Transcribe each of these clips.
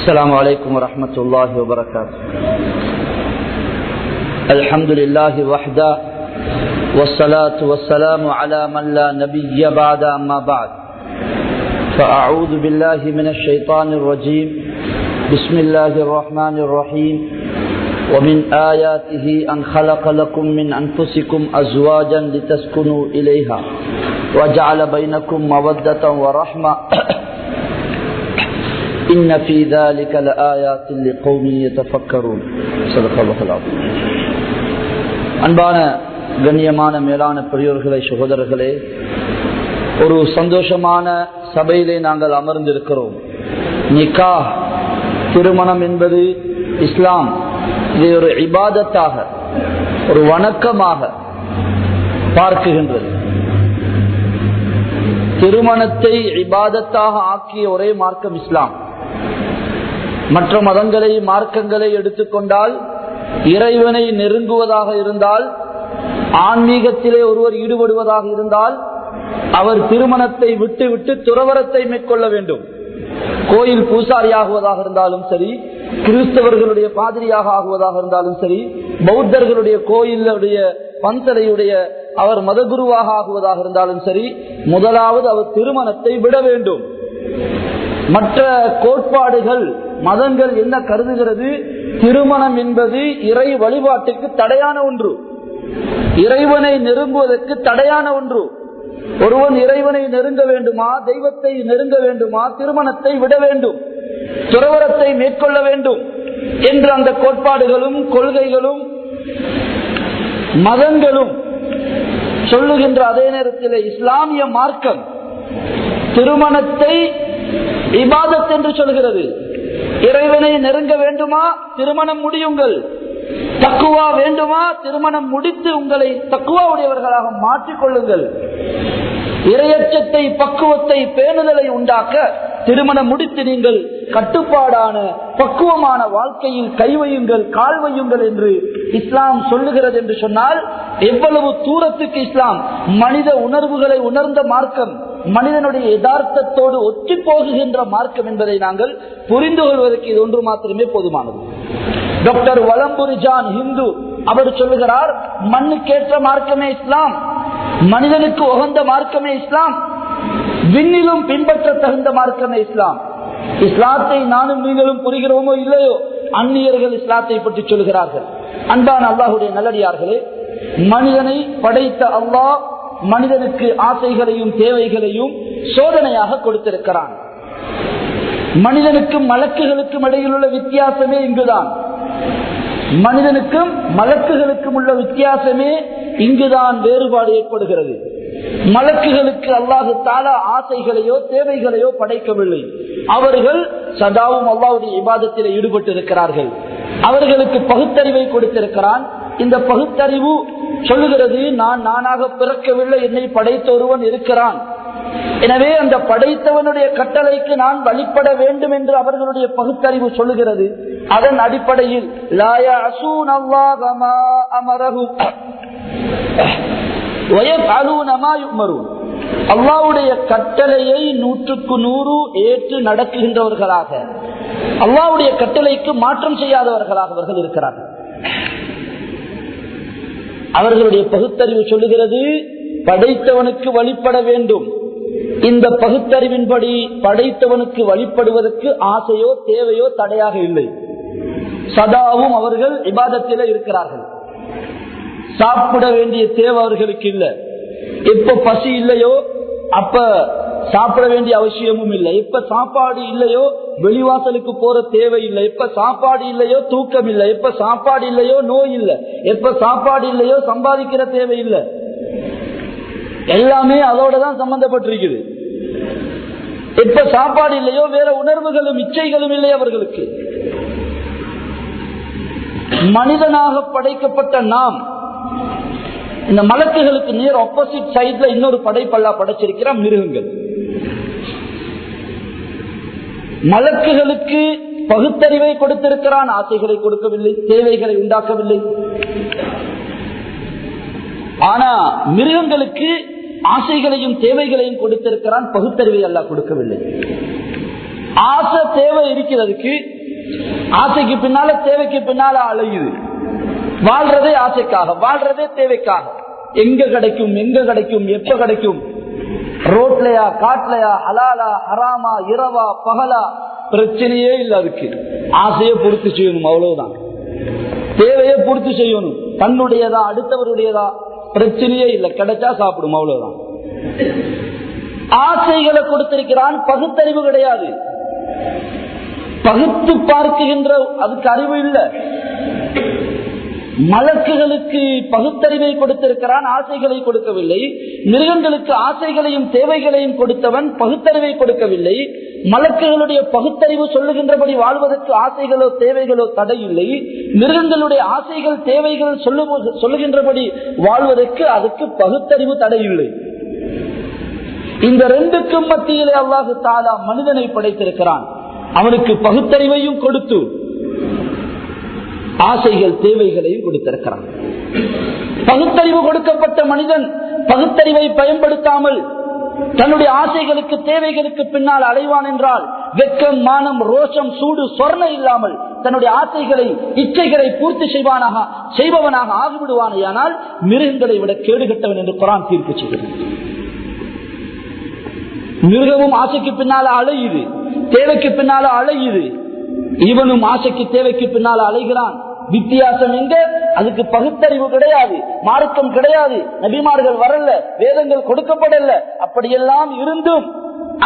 السلام عليكم ورحمة الله وبركاته. الحمد لله وحده والصلاة والسلام على من لا نبي بعد أما بعد فأعوذ بالله من الشيطان الرجيم. بسم الله الرحمن الرحيم. ومن آياته أن خلق لكم من أنفسكم أزواجا لتسكنوا إليها وجعل بينكم مودة ورحمة إن في ذلك لآيات لقوم يتفكرون. صدق الله العظيم. அன்பான கண்ணியமான மேலான பெரியோர்களே, சகோதரர்களே, ஒரு சந்தோஷமான சபையிலே நாங்கள் அமர்ந்திருக்கிறோம். நிக்காஹ், திருமணம் என்பது இஸ்லாம் இதை ஒரு இபாதத்தாக, ஒரு வணக்கமாக பார்க்குகின்றது. திருமணத்தை இபாதத்தாக ஆக்கிய ஒரே மார்க்கம் இஸ்லாம். மற்ற மதங்களை, மார்க்கங்களை எடுத்துக்கொண்டால், இறைவனை நெருங்குவதாக இருந்தால், ஆன்மீகத்திலே ஒருவர் ஈடுபடுவதாக இருந்தால், அவர் திருமணத்தை விட்டு விட்டு துறவரத்தை மேற்கொள்ள வேண்டும். கோயில் பூசாரியாகுவதாக இருந்தாலும் சரி, கிறிஸ்தவர்களுடைய பாதிரியாக ஆகுவதாக இருந்தாலும் சரி, பௌத்தர்களுடைய கோயிலுடைய பந்தலையுடைய அவர் மதகுருவாக ஆகுவதாக இருந்தாலும் சரி, முதலாவது அவர் திருமணத்தை விட வேண்டும். மற்ற கோட்பாடுகள், மதங்கள் என்ன கருதுகிறது? திருமணம் என்பது இறை வழிபாட்டுக்கு தடையான ஒன்று, இறைவனை நெருங்குவதற்கு தடையான ஒன்று. ஒருவன் இறைவனை நெருங்க வேண்டுமா, தெய்வத்தை நெருங்க வேண்டுமா, திருமணத்தை விட வேண்டும், துறவரத்தை மேற்கொள்ள வேண்டும் என்ற அந்த கோட்பாடுகளும் கொள்கைகளும் மதங்களும் சொல்லுகின்ற அதே நேரத்தில் இஸ்லாமிய மார்க்கம் திருமணத்தை இபாதத் என்று சொல்கிறது. இறைவனை நெருங்க வேண்டுமா, திருமணம் முடியுங்கள். தக்குவா வேண்டுமா, திருமணம் முடித்து உங்களை தக்குவா உடையவர்களாக மாற்றிக்கொள்ளுங்கள். இறையச்சத்தை, பக்குவத்தை, பேணுதலை உண்டாக்க திருமணம் முடித்து நீங்கள் கட்டுப்பாடான பக்குவமான வாழ்க்கையில் கைவையுங்கள், கால் வையுங்கள் என்று இஸ்லாம் சொல்லுகிறது என்று சொன்னால், எவ்வளவு தூரத்துக்கு இஸ்லாம் மனித உணர்வுகளை உணர்ந்த மார்க்கம், மனிதனுடைய யதார்த்தத்தோடு ஒற்றி போகுகின்ற மார்க்கம் என்பதை நாங்கள் புரிந்து கொள்வதற்கு இது ஒன்று மாத்திரமே போதுமானது. டாக்டர் வலம்புரி ஜான் ஹிந்து அவர் சொல்லுகிறார், மண்ணுக்கேற்ற மார்க்கமே இஸ்லாம், மனிதனுக்கு உகந்த மார்க்கமே இஸ்லாம், விண்ணிலும் பின்பற்ற தகுந்த மார்க்கமே இஸ்லாம். இஸ்லாத்தை நானும் நீங்களும் புரிகிறோமோ இல்லையோ, அந்நியர்கள் இஸ்லாத்தை பற்றி சொல்கிறார்கள். அன்பான அல்லாஹுடைய நல்லடியார்களே, மனிதனை படைத்த அல்லாஹ் மனிதனுக்கு ஆசைகளையும் தேவைகளையும் சோதனையாக கொடுத்திருக்கிறான். மனிதனுக்கும் மலக்குகளுக்கும் இடையில் உள்ள வித்தியாசமே இங்குதான். மனிதனுக்கும் மலக்குகளுக்கும் உள்ள வித்தியாசமே இங்குதான் வேறுபாடு ஏற்படுகிறது. மலக்குகளுக்கு அல்லாஹு தஆலா ஆசைகளையோ தேவைகளையோ படைக்கவில்லை. அவர்கள் சதாவும் அல்லாஹ்வுடைய இபாதத்திலே ஈடுபட்டு இருக்கிறார்கள். அவர்களுக்கு பகுத்தறிவை கொடுத்திருக்கிறான். இந்த பகுத்தறிவு சொல்லுகிறது, நான் நானாக பிறக்கவில்லை, என்னை படைத்த ஒருவன் இருக்கிறான். எனவே அந்த படைத்தவனுடைய கட்டளைக்கு நான் வழிபட வேண்டும் என்று அவர்களுடைய பகுத்தறிவு சொல்லுகிறது. அதன் அடிப்படையில் அல்லாஹ்வுடைய கட்டளையை 100% ஏற்று நடக்குகின்றவர்களாக, அல்லாஹ்வுடைய கட்டளைக்கு மாற்றம் செய்யாதவர்களாக அவர்கள் இருக்கிறார்கள். அவர்களுடைய பகுத்தறிவு சொல்லுகிறது, படைத்தவனுக்கு வழிபட வேண்டும். இந்த பகுத்தறிவின்படி படைத்தவனுக்கு வழிபடுவதற்கு ஆசையோ தேவையோ தடையாக இல்லை. சதாவும் அவர்கள் இபாதத்திலே இருக்கிறார்கள். சாப்பிட வேண்டிய தேவை அவர்களுக்கு இல்லை. எப்ப பசி இல்லையோ அப்ப சாப்பிட வேண்டிய அவசியமும் இல்லை. எப்ப சாப்பாடு இல்லையோ வெளிவாசலுக்கு போற தேவை இல்லை. எப்ப சாப்பாடு இல்லையோ தூக்கம் இல்லை. எப்ப சாப்பாடு இல்லையோ நோய் இல்லை. எப்ப சாப்பாடு இல்லையோ சம்பாதிக்கிற தேவை இல்லை. எல்லாமே அதோட தான் சம்பந்தப்பட்டிருக்குது. எப்ப சாப்பாடு இல்லையோ வேற உணர்வுகளும் இச்சைகளும் இல்லை அவர்களுக்கு. மனிதனாக படைக்கப்பட்ட நாம் இந்த மலக்குகளுக்கு நேர் ஆப்போசிட் சைட்ல இன்னொரு படைப்பல்லா படைச்சிருக்கிற மிருகங்கள். மலக்குகளுக்கு பகுத்தறிவை கொடுத்திருக்கிறான், ஆசைகளை கொடுக்கவில்லை, தேவைகளை உண்டாக்கவில்லை. ஆனா மிருகங்களுக்கு ஆசைகளையும் தேவைகளையும் கொடுத்திருக்கிறான், பகுத்தறிவை அல்லாஹ் கொடுக்கவில்லை. ஆசை தேவை இருக்கிறதுக்கு, ஆசைக்கு பின்னால தேவைக்கு பின்னால அலையுது. வாழ்றதே ஆசைக்காக, வாழ்றதே தேவைக்காக. எங்க கிடைக்கும், எங்க கிடைக்கும், எப்ப கிடைக்கும், ரோட்லயா காட்டுலயா, ஹலாலா ஹராமா, இரவா பகலா, பிரச்சனையே இல்லை. அதுக்கு ஆசையை பூர்த்தி செய்யணும், அவ்வளவுதான். தேவையை பூர்த்தி செய்யணும். தன்னுடையதா அடுத்தவருடையதா பிரச்சனையே இல்லை, கிடைச்சா சாப்பிடும், அவ்வளவுதான். ஆசைகளை கொடுத்திருக்கிறான், பகுத்தறிவு கிடையாது. பகுத்து பார்க்குகின்ற அதுக்கு அறிவு இல்லை. மலக்குகளுக்கு பகுத்தறிவை கொடுத்திருக்கிறான், ஆசைகளை கொடுக்கவில்லை. மிருகங்களுக்கு ஆசைகளையும் தேவைகளையும் கொடுத்தவன் பகுத்தறிவை கொடுக்கவில்லை. மலக்குகளுடைய பகுத்தறிவு சொல்லுகின்றபடி வாழ்வதற்கு ஆசைகளோ தேவைகளோ தடை இல்லை. மிருகங்களுடைய ஆசைகள் தேவைகள் சொல்லுகின்றபடி வாழ்வதற்கு அதுக்கு பகுத்தறிவு தடை இல்லை. இந்த ரெண்டுக்கும் மத்தியிலே அல்லாஹு தஆலா மனிதனை படைத்திருக்கிறான். அவனுக்கு பகுத்தறிவையும் கொடுத்து ஆசைகள் தேவைகளையும் கொடுத்திருக்கிறான். பகுத்தறிவு கொடுக்கப்பட்ட மனிதன் பகுத்தறிவை பயன்படுத்தாமல் தன்னுடைய ஆசைகளுக்கு தேவைகளுக்கு பின்னால் அலைவான் என்றால், வெட்கம் மானம் ரோஷம் சூடு சொர்ண இல்லாமல் தன்னுடைய ஆசைகளை இச்சைகளை பூர்த்தி செய்பவனாக ஆகிவிடுவானேயானால் மிருகங்களை விட கேடுகட்டவன் என்று குர்ஆன் தீர்ப்பு செய்கிறது. மிருகமும் ஆசைக்கு பின்னால அலையுது, தேவைக்கு பின்னால அலையுது. இவனும் ஆசைக்கு தேவைக்கு பின்னால அலைகிறான். வித்தியாசம் எங்க? அதுக்கு பகுத்தறிவு கிடையாது, மார்க்கம் கிடையாது, நபிமார்கள் வரல, வேதங்கள் கொடுக்கப்படல. அப்படியெல்லாம் இருந்தும்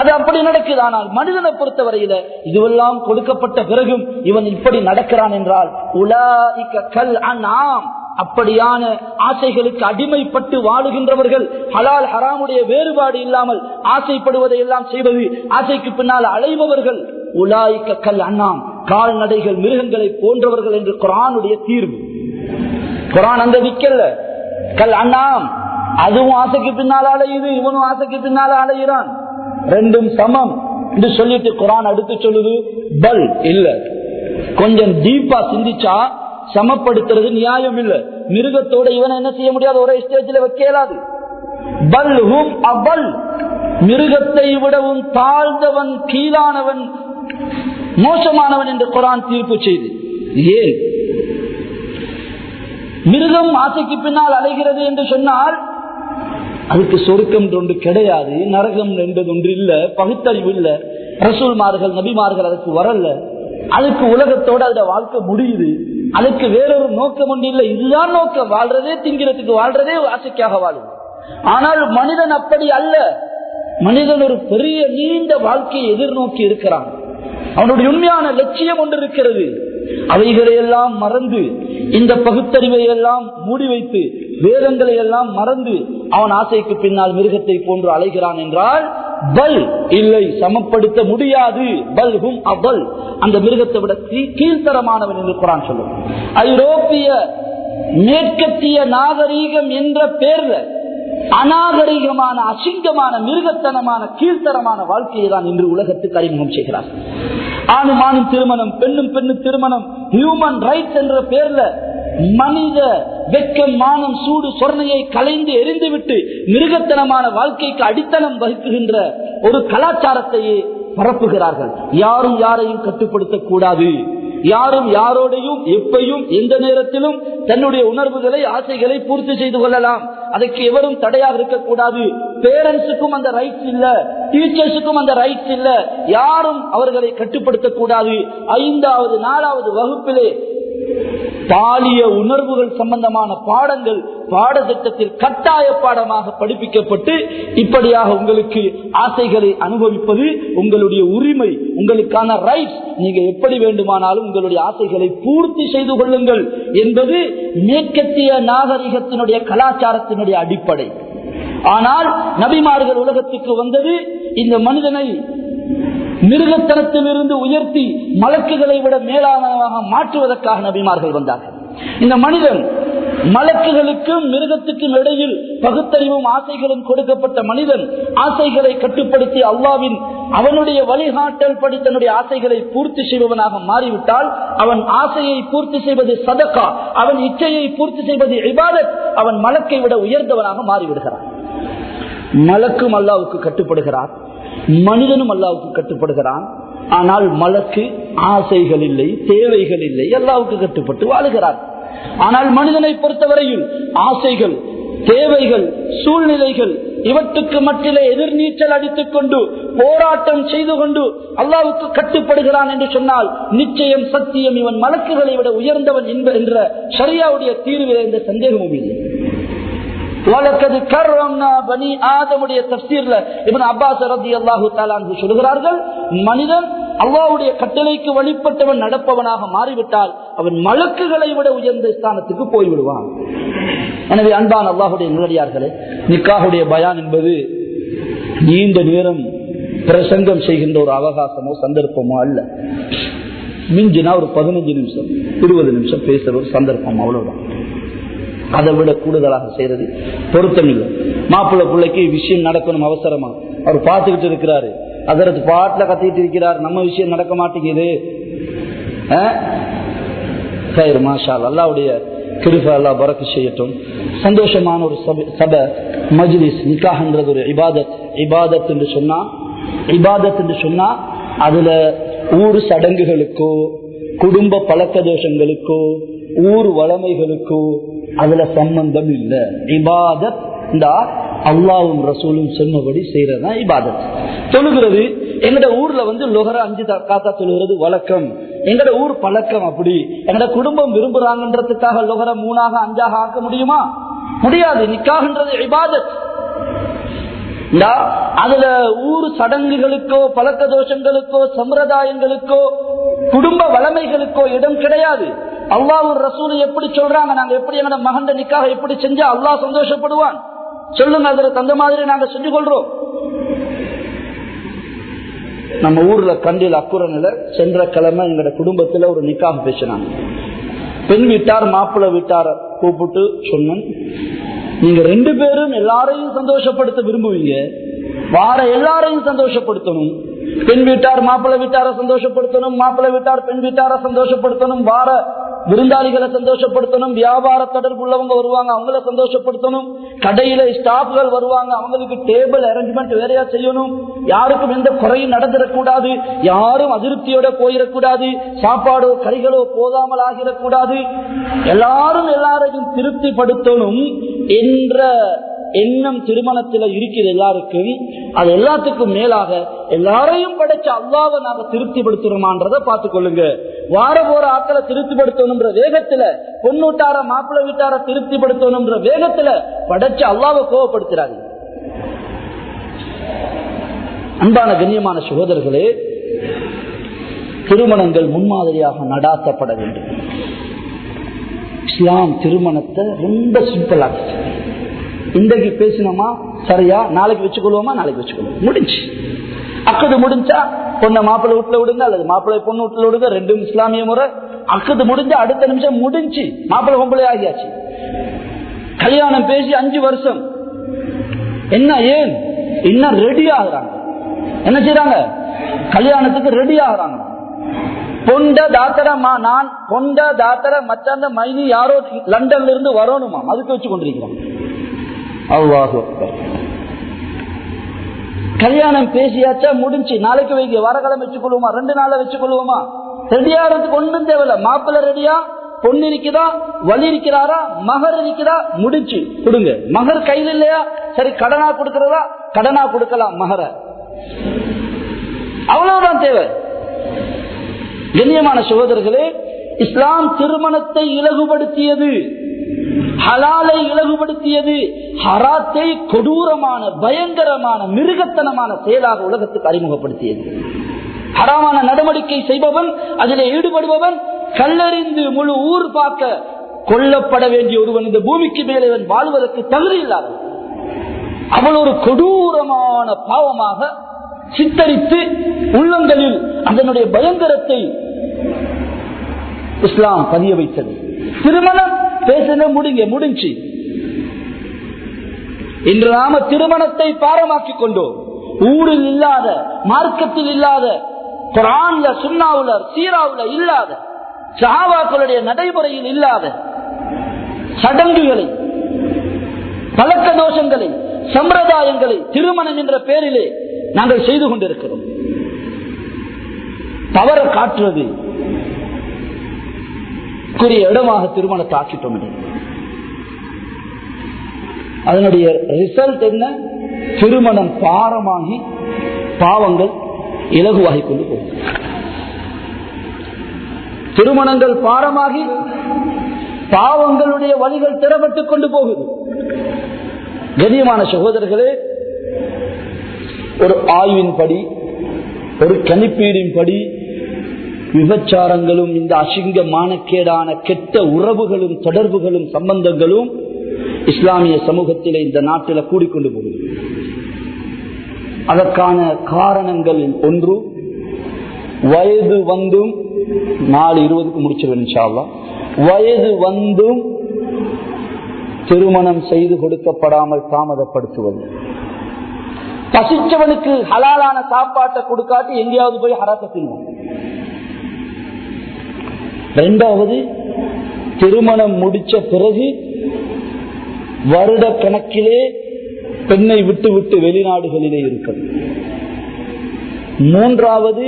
அது அப்படி நடக்குது. ஆனால் மனிதனை பொறுத்தவரையில இதுவெல்லாம் கொடுக்கப்பட்ட பிறகும் இவன் இப்படி நடக்கிறான் என்றால், உலாஇக கல் அன்ஆம், அப்படியான ஆசைகளுக்கு அடிமைப்பட்டு வாழுகின்றவர்கள், ஹலால் ஹராமுடைய வேறுபாடு இல்லாமல் ஆசைப்படுவதை எல்லாம் செய்வது, ஆசைக்கு பின்னால் அலைபவர்கள், உலாயிக்க கல் அன்ஆம், கால்நடைகள் மிருகங்களை போன்றவர்கள் என்று குர்ஆனுடைய தீர்வு. குர்ஆன் அந்த விக்கல்ல, கல் அன்ஆம், அதுவும் ஆசைக்கு பின்னால் அலையுது, இவனும் ஆசைக்கு பின்னால் அலைகிறான், ரெண்டும் சமம் என்று சொல்லிட்டு குர்ஆன் அடுத்து சொல்லுது பல் இல்ல. கொஞ்சம் டீப்பா சிந்திச்சா சமப்படுத்துறது நியாயம் இல்ல. மிருகத்தோட இவனை என்ன செய்ய முடியாது, ஒரே ஸ்டேஜில் வைக்க இயலாது. பல் ஹும் அபல், மிருகத்தை விடவும் தாழ்ந்தவன், கீழானவன், மோசமானவன் என்று குர்ஆன் தீர்ப்பு செய்து. ஏன் மிருகம் ஆசைக்கு பின்னால் அலைகிறது என்று சொன்னால் அதுக்கு சொர்க்கம் ஒன்று கிடையாது, நரகம் என்பது ஒன்று இல்ல, பகுத்தறிவு இல்ல, ரசூல்மார்கள் நபிமார்கள் அதுக்கு வரல, அதுக்கு உலகத்தோட அதோட வாழ்க்கை முடியுது, அதுக்கு வேறொரு நோக்கம் ஒன்று இல்லை. இதுதான் நோக்கம், வாழ்றதே திங்கிறதுக்கு, வாழ்றதே ஆசைக்காக வாழும். ஆனால் மனிதன் அப்படி அல்ல. மனிதன் ஒரு பெரிய நீண்ட வாழ்க்கையை எதிர்நோக்கி இருக்கிறான். அவனுடைய உண்மையான லட்சியம் ஒன்று இருக்கிறது. அவைகளை எல்லாம் மறந்து, இந்த பகுத்தறிவை எல்லாம் மூடி வைத்து, வேதங்களை எல்லாம் மறந்து அவன் ஆசைக்கு பின்னால் மிருகத்தை போன்று அலைகிறான் என்றால் பல் இல்லை, சமப்படுத்த முடியாது. பல் ஹும் அபல், அந்த மிருகத்தை விட கீழ்த்தரமானவன் என்று குர்ஆன் சொல்லும். ஐரோப்பிய மேற்கத்திய நாகரீகம் என்ற பேர்ல அநாகரிகமான, அசிங்கமான, மிருகத்தனமான, கீழ்த்தரமான வாழ்க்கையை தான் இன்று உலகத்துக்கு அறிமுகம் செய்கிறார். ஆணும் ஆணும் திருமணம், பெண்ணும் பெண்ணும் திருமணம், ஹியூமன் ரைட்ஸ் என்ற பேர்ல மனித வெட்கம் மானம் சூடு சொர்ணையை கலைந்து எரிந்துவிட்டு மிருகத்தனமான வாழ்க்கைக்கு அடித்தளம் வகுக்குகின்ற ஒரு கலாச்சாரத்தையே பரப்புகிறார்கள். யாரும் யாரையும் கட்டுப்படுத்தக் கூடாது, யாரும் யாரோடையும் எப்பையும் எந்த நேரத்திலும் தன்னுடைய உணர்வுகளை ஆசைகளை பூர்த்தி செய்து கொள்ளலாம், அதற்கு எவரும் தடையாக இருக்கக்கூடாது. பேரண்ட்ஸுக்கும் அந்த ரைட்ஸ் இல்ல, டீச்சர்ஸுக்கும் அந்த ரைட்ஸ் இல்ல, யாரும் அவர்களை கட்டுப்படுத்தக் கூடாது. 5வது 4வது வகுப்பிலே பாலிய உணர்வுகள் சம்பந்தமான பாடங்கள் பாடத்திட்டத்தில் கட்டாய பாடமாக படிப்பிக்கப்பட்டு, இப்படியாக உங்களுக்கு ஆசைகளை அனுபவிப்பது உங்களுடைய உரிமை, உங்களுக்கான ரைட்ஸ், நீங்க எப்படி வேண்டுமானாலும் உங்களுடைய ஆசைகளை பூர்த்தி செய்து கொள்ளுங்கள் என்பது மேற்கத்திய நாகரிகத்தினுடைய கலாச்சாரத்தினுடைய அடிப்படை. ஆனால் நபிமார்கள் உலகத்துக்கு வந்தது இந்த மனிதனை மிருகத்தனத்திலிருந்து உயர்த்தி மலக்குகளை விட மேலானதாக மாற்றுவதற்காக நபிமார்கள் வந்தார்கள். இந்த மனிதன் மலக்குகளுக்கும் மிருகத்துக்கும் இடையில் பகுத்தறிவும் ஆசைகளும் கொடுக்கப்பட்ட மனிதன் ஆசைகளை கட்டுப்படுத்தி அல்லாவின் அவனுடைய வழிகாட்டல் படி தன்னுடைய ஆசைகளை பூர்த்தி செய்பவனாக மாறிவிட்டால், அவன் ஆசையை பூர்த்தி செய்வது சதகா, அவன் இச்சையை பூர்த்தி செய்வது இபாதத், அவன் மலக்கை விட உயர்ந்தவனாக மாறிவிடுகிறான். மலக்கும் அல்லாவுக்கு கட்டுப்படுகிறான், மனிதனும் அல்லாவுக்கு கட்டுப்படுகிறான். ஆனால் மலக்கு ஆசைகள் இல்லை, தேவைகள் இல்லை, அல்லாஹ்வுக்கு கட்டுப்பட்டு வாழுகிறார். ஆனால் மனிதனை பொறுத்தவரையில் ஆசைகள், தேவைகள், சூழ்நிலைகள் இவற்றுக்கு மட்டிலே எதிர்நீச்சல் அடித்துக் கொண்டு போராட்டம் செய்து கொண்டு அல்லாஹ்வுக்கு கட்டுப்படுகிறான் என்று சொன்னால் நிச்சயம் சத்தியம் இவன் மலக்குகளை விட உயர்ந்தவன் என்ற ஷரியாவுடைய தீர்வில் எந்த சந்தேகமும் இல்லை. வலக்கது கர்ரம்னா பனி ஆதமுடைய தஃப்சீர்ல இப்னு அப்பாஸ் ரலியல்லாஹு தஆலா அன்ஹு சொல்கிறார்கள், மனிதன் அல்லாஹ்வுடைய கட்டளைக்கு வழிபட்டவன் நடப்பவனாக மாறிவிட்டால் அவன் மலக்குகளை விட உயர்ந்த ஸ்தானத்துக்கு போய்விடுவான். எனவே அன்பான அல்லாஹ்வுடைய நல்லடியார்களே, நிக்காஹுடைய பயான் என்பது நீண்ட நேரம் பிரசங்கம் செய்கின்ற ஒரு அவகாசமோ சந்தர்ப்பமோ அல்ல. மிஞ்சினா ஒரு 15 நிமிஷம் 20 நிமிஷம் பேசுற ஒரு சந்தர்ப்பம், அவ்வளவுதான். அதை விட கூடுதலாக செய்யறது பொருத்தம் இல்லை. மாப்பிள்ளை பிள்ளைக்கு விஷயம் நடக்கணும் அவசரமா, அவர் பார்த்துக்கிட்டு இருக்கிறாரு, அதற்கு பாட்டுல கத்திட்டு இருக்கிறார், நம்ம விஷயம் நடக்க மாட்டேங்குது. மாஷா அல்லாஹ்வுடைய கிருபை, அல்லாஹ் பரக்கத் செய்யட்டும். சந்தோஷமான ஒரு சபை மஜ்லிஸ். நிக்காஹ்ன்றது ஒரு இபாதத். இபாதத் என்று சொன்னா அதுல ஊர் சடங்குகளுக்கோ குடும்ப பழக்க தோஷங்களுக்கோ ஊர் வளமைகளுக்கோ அதுல சம்பந்தம் இல்ல. இபாதத் அல்லாஹ்வும் ரசூலும் சொன்னபடி செய்யறதுதான் இபாதத். தொழுகிறது எங்கட ஊர்ல லொஹர 5 காத்தா தொழுகிறது வழக்கம். எங்கட ஊர் பழக்கம் அப்படி. எங்கட குடும்பம் விரும்புறாங்கன்றதுக்காக லொஹர 3ஆக 5ஆக ஆக்க முடியுமா? முடியாது. நிக்காஹ்ன்றது இபாதத். அதுல ஊர் சடங்குகளுக்கோ பழக்க தோஷங்களுக்கோ சம்பிரதாயங்களுக்கோ குடும்ப வளமைகளுக்கோ இடம் கிடையாது. அல்லாஹ் ரசூல் எப்படி சொல்றாங்க, நாங்க எப்படி எங்க மகன் நிக்காக எப்படி செஞ்சா அல்லாஹ் சந்தோஷப்படுவான் சொல்லுங்க, அதுல தந்த மாதிரி நாங்க செஞ்சு கொள்றோம். நம்ம ஊர்ல கண்டில் அக்குரனில சென்ற கிழமை எங்கட குடும்பத்துல ஒரு நிக்காக பேசினாங்க. பெண் வீட்டார் மாப்பிள்ளை வீட்டார கூப்பிட்டு சொன்னேன், நீங்க 2 பேரும் எல்லாரையும் சந்தோஷப்படுத்த விரும்புவீங்க, வார எல்லாரையும் சந்தோஷப்படுத்தணும். பெண் வீட்டார் மாப்பிள்ளை வீட்டார சந்தோஷப்படுத்தணும், மாப்பிள்ளை வீட்டார் பெண் வீட்டார சந்தோஷப்படுத்தணும், வார விருந்தாளிகளை சந்தோஷப்படுத்தணும், வியாபார தொடர்பு உள்ளவங்க வருவாங்க அவங்கள சந்தோஷப்படுத்தணும், கடையில ஸ்டாஃப்கள் வருவாங்க அவங்களுக்கு டேபிள் அரேஞ்ச்மெண்ட் வேறையா செய்யணும், யாருக்கும் எந்த குறையும் நடந்துடக்கூடாது, யாரும் அதிருப்தியோட போயிடக்கூடாது, சாப்பாடோ கறிகளோ போதாமல் ஆகிடக்கூடாது, எல்லாரும் எல்லாரையும் திருப்திப்படுத்தணும் என்ற எண்ணம் திருமணத்தில் இருக்கிறது எல்லாருக்கும். அது எல்லாத்துக்கும் மேலாக எல்லாரையும் படைச்ச அல்லாஹ்வை நாங்க திருப்திப்படுத்துறோமான்றதை பார்த்துக் கொள்ளுங்க. வார போற ஆக்களை திருப்திப்படுத்தணும்ன்ற வேகத்துல, பொண்ணூட்டார மாப்பிள்ளை வீட்டார திருப்திப்படுத்தணும்ன்ற வேகத்துல படைச்ச அல்லாஹ்வை கோபப்படுத்துறாங்க. அன்பான கண்ணியமான சகோதரர்களே, திருமணங்கள் முன்மாதிரியாக நடாத்தப்பட வேண்டும். இஸ்லாம் திருமணத்தை ரொம்ப சிம்பிளாக, இன்றைக்கு பேசினோமா சரியா, நாளைக்கு வச்சுக்கொள்வோமா, நாளைக்கு வச்சுக்கொள்வோம், முடிஞ்சு. அக்கது முடிஞ்சா பொண்ணை மாப்பிள்ளை வீட்டுல விடுங்க அல்லது மாப்பிள்ளை பொண்ணு வீட்டுல விடுங்க, 2 இஸ்லாமிய முறை. அக்கது முடிஞ்சா அடுத்த நிமிஷம் முடிஞ்சு மாப்பிள்ளை பொம்பளை ஆகியாச்சு. கல்யாணம் பேசி 5 வருஷம் என்ன, ஏன் இன்னும் ரெடி ஆகுறாங்க, என்ன செய்யறாங்க, கல்யாணத்துக்கு ரெடி ஆகுறாங்க. பொண்ட தாத்தரமா, நான் பொண்ட தாத்தர மச்சாந்த மைனி யாரோ லண்டன்ல இருந்து வரணுமா, அதுக்கு வச்சு கொண்டிருக்கிறாங்க. அல்லாஹ் அக்பர். கல்யாணம் பேசியாச்சா முடிஞ்சு, நாளைக்கு வைக்க வாரக்கிழமை வச்சுக்கொள்வோமா, 2 நாளை வச்சுக்கொள்வோமா, ரெடியாகிறதுக்கு ஒன்றும் தேவையில்ல. மாப்பிள்ளை ரெடியா, பொண்ணு இருக்கிறா, வலி இருக்கிறாரா, மகர் இருக்கிறா, முடிச்சு கொடுங்க. மகர் கையில் இல்லையா, சரி கடனா கொடுக்கிறதா, கடனா கொடுக்கலாம் மகர, அவ்வளவுதான் தேவை. கண்ணியமான சகோதரர்களே, இஸ்லாம் திருமணத்தை இலகுபடுத்தியது, ஹலாலை இலகுபடுத்தியது, ஹராத்தை கொடூரமான பயங்கரமான மிருகத்தனமான செயலாக உலகத்துக்கு அறிமுகப்படுத்தியது. ஹராமான நடவடிக்கை செய்பவன், அதில் ஈடுபடுபவன் கல்லறிந்து முழு ஊர் பார்க்க கொல்லப்பட வேண்டிய ஒருவன் இந்த பூமிக்கு மேலே வாழ்வதற்கு தகுதி இல்லாத அவள் ஒரு கொடூரமான பாவமாக சித்தரித்து உள்ளங்களில் அதனுடைய பயங்கரத்தை இஸ்லாம் பதிய வைத்தது. திருமணம் பேசின முடிஞ்சு. இன்று நாம திருமணத்தை பாரமாக்கிக் கொண்டோம். ஊரில் இல்லாத, மார்க்கத்தில் இல்லாத, குர்ஆன்ல சுன்னாவுல சீராவுல இல்லாத, சஹாபாக்களுடைய நடைமுறையில் இல்லாத சடங்குகளை, பழக்க தோஷங்களை, சம்பிரதாயங்களை திருமணம் என்ற பெயரிலே நாங்கள் செய்து கொண்டிருக்கிறோம். தவற காட்டுறது இடமாக திருமணத்தை ஆக்கிட்டோம். அதனுடைய ரிசல்ட் என்ன? திருமணம் பாரமாகி பாவங்கள் இலகுவாகி கொண்டு போகும். திருமணங்கள் பாரமாகி பாவங்களுடைய வழிகள் திறப்பட்டுக் கொண்டு போகுது. கண்ணியமான சகோதரர்களே, ஒரு ஆய்வின்படி, ஒரு கணிப்பீடின்படி விபச்சாரங்களும் இந்த அசிங்க மானக்கேடான கெட்ட உறவுகளும் தொடர்புகளும் சம்பந்தங்களும் இஸ்லாமிய சமூகத்தில் இந்த நாட்டில் கூடிக்கொண்டு போகுது. அதற்கான காரணங்கள் ஒன்று, வயது வந்தும் 4:20 முடிச்சிருவேன் இன்ஷா அல்லாஹ். வயது வந்தும் திருமணம் செய்து கொடுக்கப்படாமல் தாமதப்படுத்துவது. பசிச்சவனுக்கு ஹலாலான சாப்பாட்டை கொடுக்காட்டி எங்கேயாவது போய் ஹராத்தை தின்னும். இரண்டாவது, திருமணம் முடிச்ச பிறகு வருட கணக்கிலே பெண்ணை விட்டு விட்டு வெளிநாடுகளிலே இருக்கிறது. மூன்றாவது,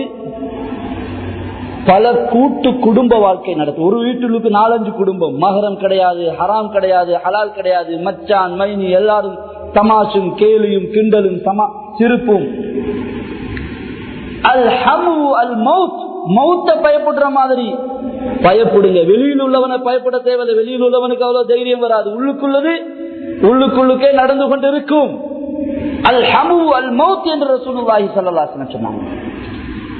பல கூட்டு குடும்ப வாழ்க்கை நடத்தும். ஒரு வீட்டுக்கு 4-5 குடும்பம், மகரம் கிடையாது, ஹராம் கிடையாது, ஹலால் கிடையாது, மச்சான் மைனி எல்லாரும் தமாசும் கேலியும் கிண்டலும் சிரிப்பும். அல் ஹமு அல் மௌத், மௌத்த பயப்படுற மாதிரி பயப்படுங்க. வெளியில் உள்ளவனை பயப்பட தேவையில்லை. வெளியில் உள்ளவனுக்கு அவ்வளவு தைரியம் வராது. உள்ளுக்குள்ளுக்கே நடந்து கொண்டிருக்கும். அல் ஹமு அல் மௌத் என்று ரசூலுல்லாஹி ஸல்லல்லாஹு அலைஹி வஸல்லம் சொன்னாங்க.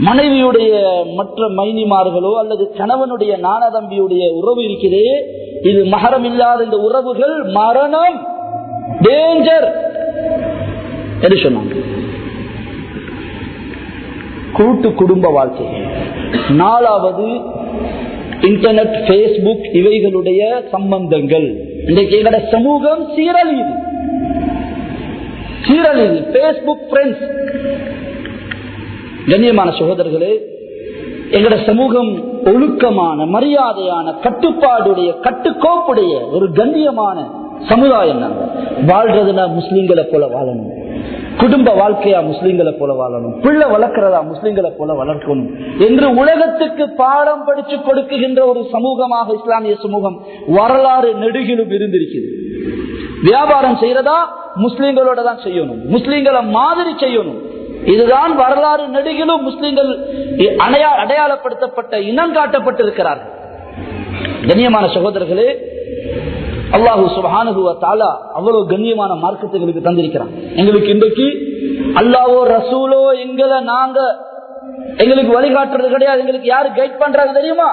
மனைவியுடைய மற்ற மைனிமார்களோ அல்லது கணவனுடைய நானதம்பியுடைய உறவு இருக்கிறதே, இது மஹரம் இல்லாத இந்த உறவுகள் மரணம், டேஞ்சர் என்று சொன்னாங்க. கூட்டு குடும்ப வாழ்க்கை. நாலாவது, இன்டர்நெட், பேஸ்புக் இவைகளுடைய சம்பந்தங்கள். இன்றைக்கு எங்கட சமூகம் சீரழியுது. Facebook friends. கண்ணியமான சகோதரர்களே, எங்கட சமூகம் ஒழுக்கமான, மரியாதையான, கட்டுப்பாடுடைய, கட்டுக்கோப்புடைய ஒரு கண்ணியமான சமுதாயம். வாழ்றதுனா முஸ்லிம்களை போல வாழணும். குடும்ப வாழ்க்கையா முஸ்லிம்களை போல வாழணும். பிள்ளை வளர்க்கிறதா முஸ்லிம்களை போல வளர்க்கணும் என்று உலகத்துக்கு பாடம் படிச்சு கொடுக்குகின்ற ஒரு சமூகமாக இஸ்லாமிய சமூகம் வரலாறு நெடுகிலும் இருந்திருக்கிறது. வியாபாரம் செய்யறதா முஸ்லிம்களோட தான் செய்யணும், முஸ்லிம்களை மாதிரி செய்யணும். இதுதான் வரலாறு நெடுகிலும் முஸ்லிம்கள் அடையாளப்படுத்தப்பட்ட, இனம் காட்டப்பட்டிருக்கிறார்கள். கண்ணியமான சகோதரர்களே, அல்லாஹு சுப்ஹானஹு வ தஆலா அவ்வளவு கண்ணியமான மார்க்கத்தை எங்களுக்கு தந்திருக்கிறான். எங்களுக்கு இன்றைக்கு அல்லாஹ்வோ ரசூலோ எங்களுக்கு வழிகாட்டுறது கிடையாது. எங்களுக்கு யாரு கைட் பண்றாங்க தெரியுமா?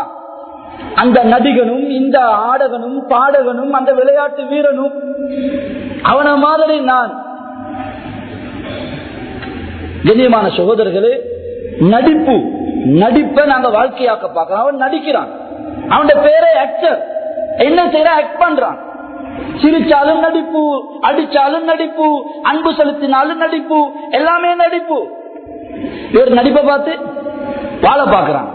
அந்த நடிகனும், இந்த ஆடகனும், பாடகனும், அந்த விளையாட்டு வீரனும். அவன மாதிரி நான். கண்ணியமான சகோதரர்களே, நடிப்பை நாங்க வாழ்க்கையாக்க பார்க்கிறோம். அவன் நடிக்கிறான், அவனுடைய பேரே ஆக்டர். என்ன செய்யற? ஆக்ட் பண்றான். சிரிச்சாலும் நடிப்பு, அடிச்சாலும் நடிப்பு, அன்பு செலுத்தினாலும் நடிப்பு, எல்லாமே நடிப்பு. இவர் நடிப்பை பார்த்து வாழ பார்க்கிறான்.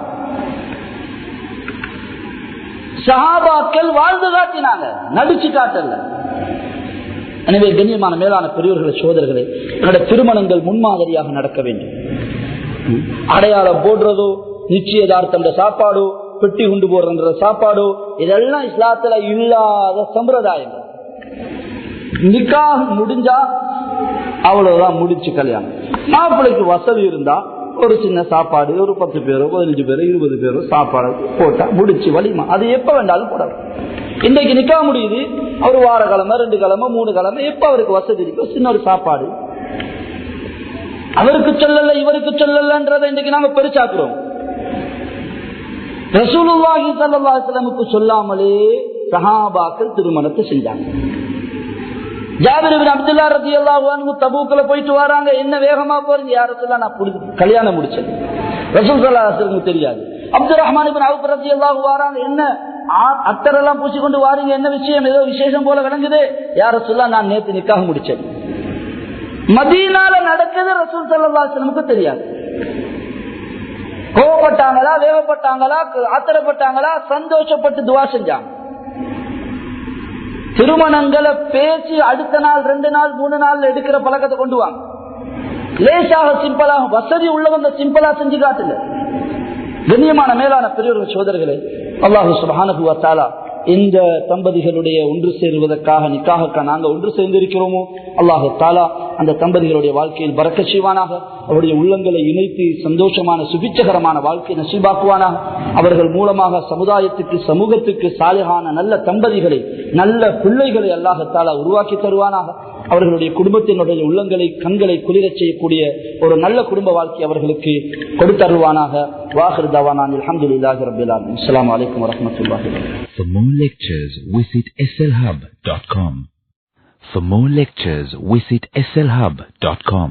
சஹாபாக்கள் வாழ்ந்து காட்டினாங்க, நடிச்சு காட்டல. எனவே கண்ணியமான மேலான பெரியவர்களே, சோதரர்களே, என்னுடைய திருமணங்கள் முன்மாதிரியாக நடக்க வேண்டும். அடையாளம் போடுறதோ, நிச்சயதார்த்தம் சாப்பாடோ, பெட்டி கொண்டு போடுற சாப்பாடோ, இதெல்லாம் இஸ்லாத்துல இல்லாத சம்பிரதாயங்கள். நிக்காஹ் முடிஞ்சா அவ்வளவுதான், முடிச்சு கல்யாணம். மாப்பிள்ளைக்கு வசதி இருந்தா ஒரு சின்ன சாப்பாடு, ஒரு 10 பேரோ 15 பேரோ 20 பேரோ சாப்பாடு போட்டா முடிச்சு வலிமா. அது எப்ப வேண்டாலும் போடலாம். இன்றைக்கு நிக்கா முடியுது, ஒரு வார கிழமை, 2 கிழமை, 3 கிழமை, எப்ப அவருக்கு வசதி இருக்கோ சின்ன ஒரு சாப்பாடு. அவருக்கு சொல்லல, இவருக்கு சொல்லலன்றதை இன்றைக்கு நாங்க பெருசாக்குறோம். ரசூலுல்லாஹி ஸல்லல்லாஹு அலைஹி வஸல்லம் சொல்லாமலே சஹாபாக்கள் திருமணத்தை செஞ்சாங்க. ஜாபிர் இப்னு அப்துல்லாஹ் ரலியல்லாஹு அன்ஹு தபூக்ல போயிட்டு வராங்க. என்ன வேகமா போறீங்க? யா ரசூலல்லாஹ், நான் கல்யாணம் முடிச்சேன். ரசூல் ஸல்லல்லாஹு அலைஹி வஸல்லம் தெரியாது. அப்துர் ரஹ்மான் இப்னு அவுஃப் ரலியல்லாஹு வராங்க. என்ன அத்தரெல்லாம் பூசிக்கொண்டு வாரீங்க, என்ன விஷயம்? ஏதோ விசேஷம் போல விளங்குது. யா ரசூலல்லாஹ், நான் நேத்து நிக்காஹ் முடிச்சேன். மதீனால நடக்குது, ரசூல் ஸல்லல்லாஹு அலைஹி வஸல்லம் தெரியாது. கோபப்பட்டாங்களா, வேகப்பட்டாங்களா, ஆத்திரப்பட்டாங்களா, சந்தோஷப்பட்டு துவா செஞ்சாங்க. திருமணங்களை பேசி அடுத்த நாள், 2 நாள், 3 நாள் எடுக்கிற பழக்கத்தை கொண்டு வாங்க. லேசாக, சிம்பிளாக, வசதி உள்ளவங்க சிம்பிளா செஞ்சு காட்டுங்க. கண்ணியமான மேலான பெரியவர்கள் சோதரர்களே, அல்லாஹு சுப்ஹானஹு வ தஆலா இந்த தம்பதிகளுடைய ஒன்று சேருவதற்காக நிக்காஹுக்காக நாங்கள் ஒன்று சேர்ந்திருக்கிறோமோ அல்லாஹு தஆலா அந்த தம்பதிகளுடைய வாழ்க்கையில் பரக்கத் செய்வானாக. அவருடைய உள்ளங்களை இணைத்து சந்தோஷமான சுபிட்சகரமான வாழ்க்கை நசீபாக்குவானாக. அவர்கள் மூலமாக சமுதாயத்துக்கு சமூகத்துக்கு சாலிஹான நல்ல தம்பதிகளை நல்ல பிள்ளைகளை அல்லாஹு தஆலா உருவாக்கி தருவானாக. அவர்களுடைய குடும்பத்தினுடைய உள்ளங்களை கண்களை குளிரச் செய்யக்கூடிய ஒரு நல்ல குடும்ப வாழ்க்கை அவர்களுக்கு கொடுத்தருவானாக. வாஹிர் தவானா அல்ஹம்துலில்லாஹி ரப்பில் ஆலமீன். அஸ்ஸலாமு அலைக்கும் வரஹ்மத்துல்லாஹி வபரகாத்துஹு. For more lectures, visit slhub.com. For more lectures, visit slhub.com.